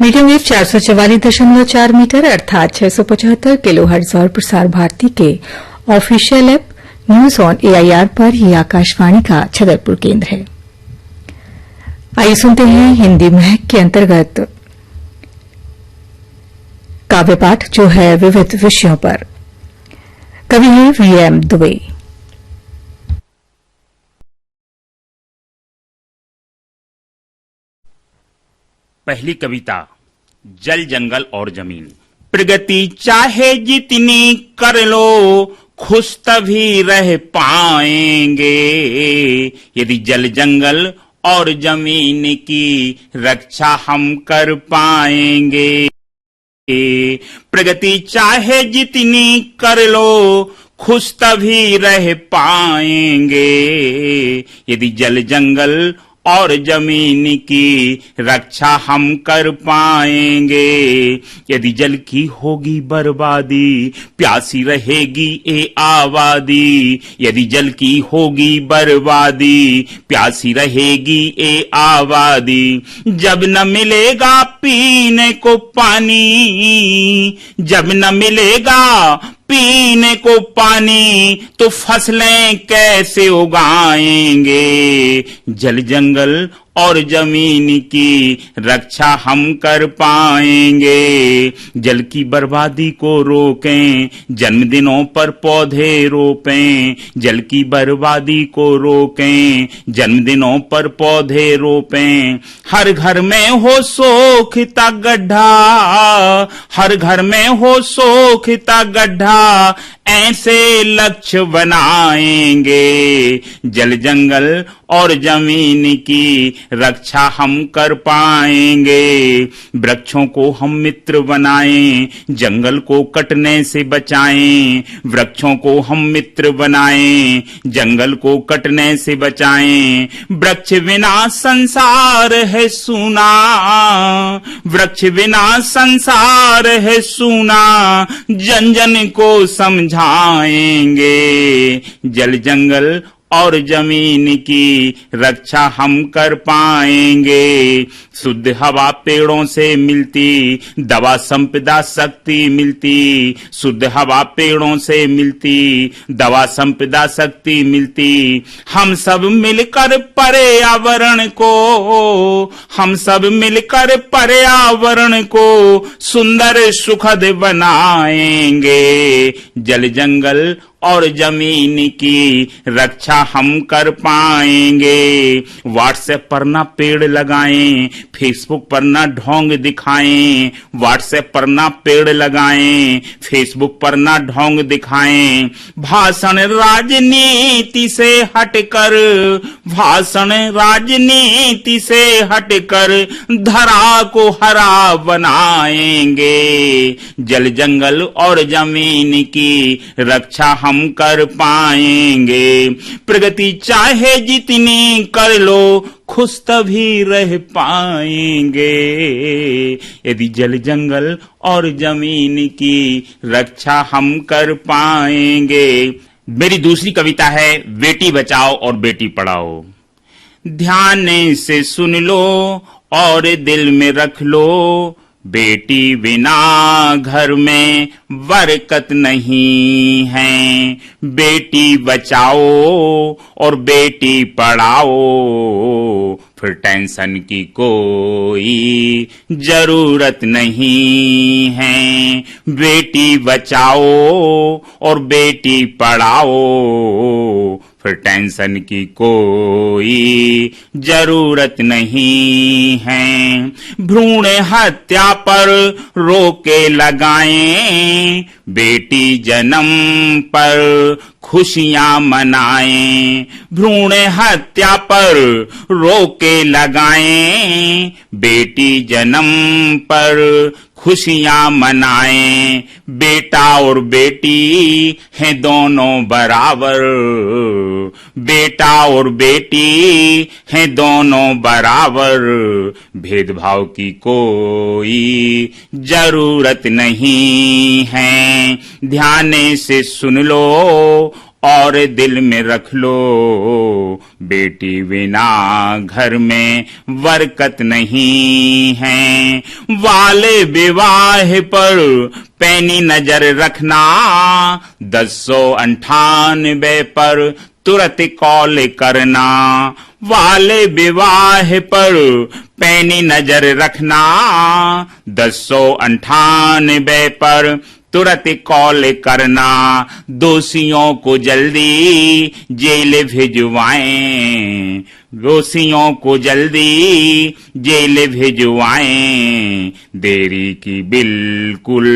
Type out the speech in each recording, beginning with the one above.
Medium wave 444.4 metre अर्थात 675 kilohertz और प्रसार भारती के official app news on AIR पर ये आकाशवाणी का छतरपुर केंद्र है। आइए सुनते हैं हिंदी महक के अंतर्गत काव्य पाठ जो है विविध विषयों पर। कवि हैं वीएम दुबे। पहली कविता जल जंगल और जमीन। प्रगति चाहे जितनी कर लो खुश तभी रह पाएंगे यदि जल जंगल और जमीन की रक्षा हम कर पाएंगे। प्रगति चाहे जितनी कर लो खुश तभी रह पाएंगे यदि जल जंगल और जमीन की रक्षा हम कर पाएंगे। यदि जल की होगी बर्बादी प्यासी रहेगी ए आबादी। यदि जल की होगी बर्बादी प्यासी रहेगी ए आबादी। जब न मिलेगा पीने को पानी, जब न मिलेगा पीने को पानी तो फसलें कैसे उगाएंगे। जल जंगल और जमीन की रक्षा हम कर पाएंगे। जल की बर्बादी को रोकें, जन्मदिनों पर पौधे रोपें। जल की बर्बादी को रोकें, जन्मदिनों पर पौधे रोपें। हर घर में हो सोखता गड्ढा, हर घर में हो सोखता गड्ढा, ऐसे लक्ष्य बनाएंगे। जल जंगल और जमीन की रक्षा हम कर पाएंगे। वृक्षों को हम मित्र बनाएं, जंगल को कटने से बचाएं। वृक्षों को हम मित्र बनाएं, जंगल को कटने से बचाएं। वृक्ष बिना संसार है सूना, वृक्ष बिना संसार है सूना, जन जन को समझाएंगे। जल जंगल और जमीन की रक्षा हम कर पाएंगे। शुद्ध हवा पेड़ों से मिलती, दवा संपदा शक्ति मिलती। शुद्ध हवा पेड़ों से मिलती, दवा संपदा शक्ति मिलती। हम सब मिलकर पर्यावरण को, हम सब मिलकर पर्यावरण को सुंदर सुखद बनाएंगे। जल जंगल और जमीन की रक्षा हम कर पाएंगे। व्हाट्सएप पर ना पेड़ लगाएं, फेसबुक पर ना ढोंग दिखाएं। व्हाट्सएप पर ना पेड़ लगाएं, फेसबुक पर ना ढोंग दिखाएं। भाषण राजनीति से हटकर, भाषण राजनीति से हटकर धरा को हरा बनाएंगे। जल जंगल और जमीन की रक्षा हम कर पाएंगे। प्रगति चाहे जितनी कर लो खुश तभी रह पाएंगे यदि जल जंगल और जमीन की रक्षा हम कर पाएंगे। मेरी दूसरी कविता है बेटी बचाओ और बेटी पढ़ाओ। ध्यान से सुन लो और दिल में रख लो, बेटी बिना घर में बरकत नहीं है। बेटी बचाओ और बेटी पढ़ाओ, फिर टेंशन की कोई जरूरत नहीं है। बेटी बचाओ और बेटी पढ़ाओ, फिर टेंशन की कोई जरूरत नहीं है। भ्रूण हत्या पर रोके लगाएं, बेटी जन्म पर खुशियां मनाएं। भ्रूण हत्या पर रोके लगाएं, बेटी जन्म पर खुशियां मनाएं। बेटा और बेटी हैं दोनों बराबर, बेटा और बेटी हैं दोनों बराबर। भेदभाव की कोई जरूरत नहीं है। ध्यान से सुन लो और दिल में रख लो, बेटी बिना घर में बरकत नहीं है। वाले विवाह पर पैनी नजर रखना, 1098 पर तुरंत कॉल करना। वाले विवाह पर पैनी नजर रखना, 1098 पर तुरंत कॉल करना। दोषियों को जल्दी जेल भिजवाएं, दोषियों को जल्दी जेल भिजवाएं। देरी की बिल्कुल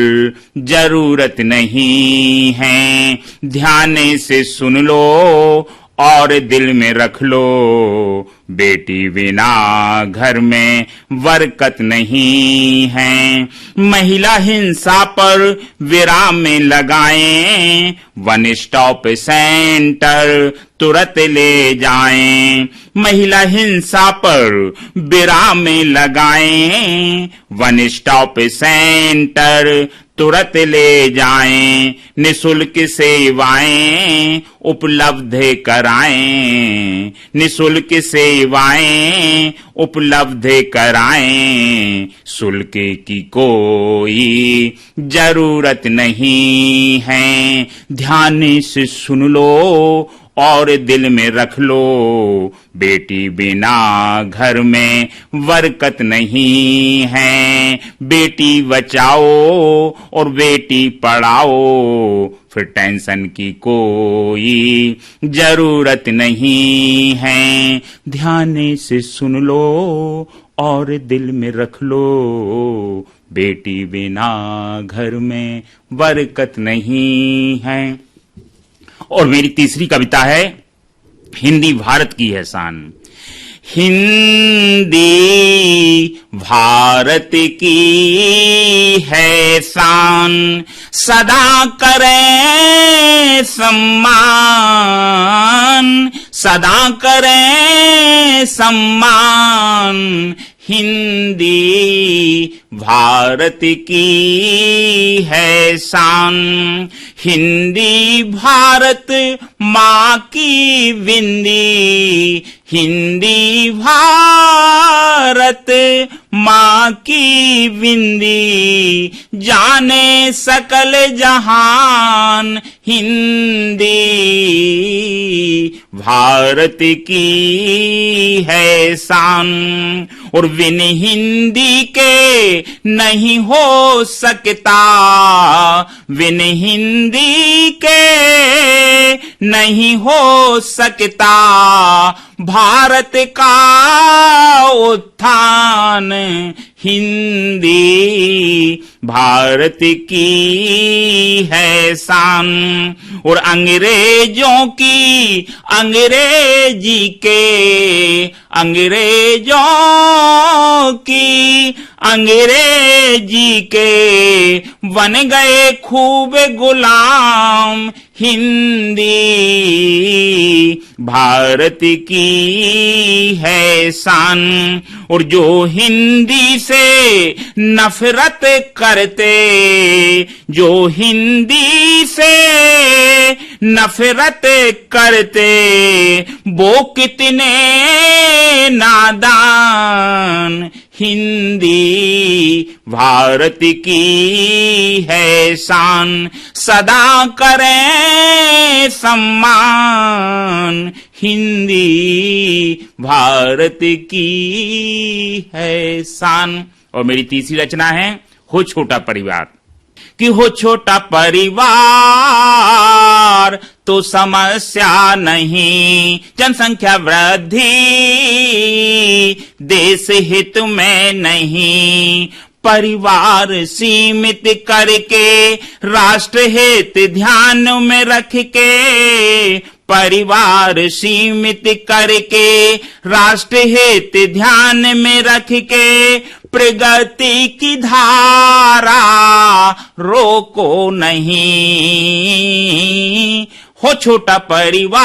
जरूरत नहीं है, ध्यान से सुन लो और दिल में रख लो, बेटी बिना घर में बरकत नहीं है। महिला हिंसा पर विराम लगाएं, 1 स्टॉप सेंटर तुरंत ले जाएं। महिला हिंसा पर विराम लगाएं, 1 स्टॉप सेंटर तुरंत ले जाएं। निशुल्क सेवाएं उपलब्ध कराएं, निशुल्क सेवाएं उपलब्ध कराएं। शुल्क की कोई जरूरत नहीं है, ध्यान से सुन लो और दिल में रख लो, बेटी बिना घर में बरकत नहीं है। बेटी बचाओ और बेटी पढ़ाओ, फिर टेंशन की कोई जरूरत नहीं है। ध्यान से सुन लो और दिल में रख लो, बेटी बिना घर में बरकत नहीं है। और मेरी तीसरी कविता है हिंदी भारत की है शान। हिंदी भारत की है शान, सदा करें सम्मान, सदा करें सम्मान। हिंदी भारत की है शान, हिंदी भारत माँ की बिंदी, हिंदी भारत माँ की बिंदी। जाने सकल जहान, हिंदी भारत की है शान। और बिन हिंदी के नहीं हो सकता, बिन हिंदी के नहीं हो सकता भारत का उत्थान। हिंदी भारत की है शान। और अंग्रेजों की अंग्रेजी के, अंग्रेजों की अंग्रेजी के बन गए खूब गुलाम। हिंदी भारत की है शान। और जो हिंदी से नफरत करते, जो हिंदी से नफरत करते, वो कितने नादान। हिंदी भारत की है शान, सदा करें सम्मान। हिंदी भारत की है शान। और मेरी तीसरी रचना है हो छोटा परिवार। कि हो छोटा परिवार तो समस्या नहीं, जनसंख्या वृद्धि देश हित में नहीं। परिवार सीमित करके राष्ट्र हित ध्यान में रख के, परिवार सीमित करके राष्ट्र हित ध्यान में रख के, प्रगति की धारा रोको नहीं। हो छोटा परिवार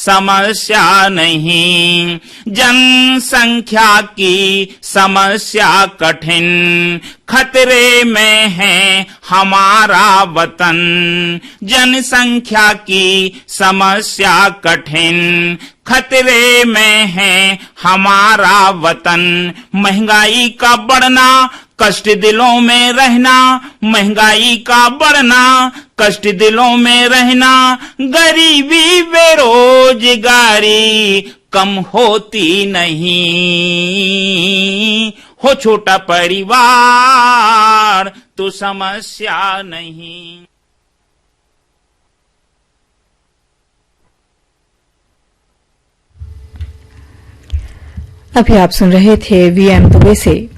समस्या नहीं। जनसंख्या की समस्या कठिन, खतरे में है हमारा वतन। जनसंख्या की समस्या कठिन, खतरे में है हमारा वतन। महंगाई का बढ़ना, कष्ट दिलों में रहना, महंगाई का बढ़ना, कष्ट दिलों में रहना। गरीबी बेरोजगारी कम होती नहीं। हो छोटा परिवार तो समस्या नहीं। अभी आप सुन रहे थे वीएम दुबे से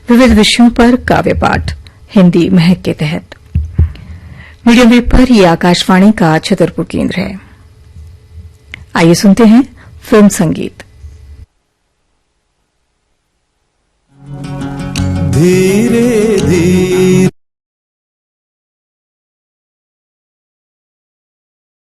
विविध विषयों पर काव्य पाठ हिंदी महक के तहत। मीडियम वेव पर ये आकाशवाणी का छतरपुर केंद्र है। आइए सुनते हैं फिल्म संगीत। धीरे धीरे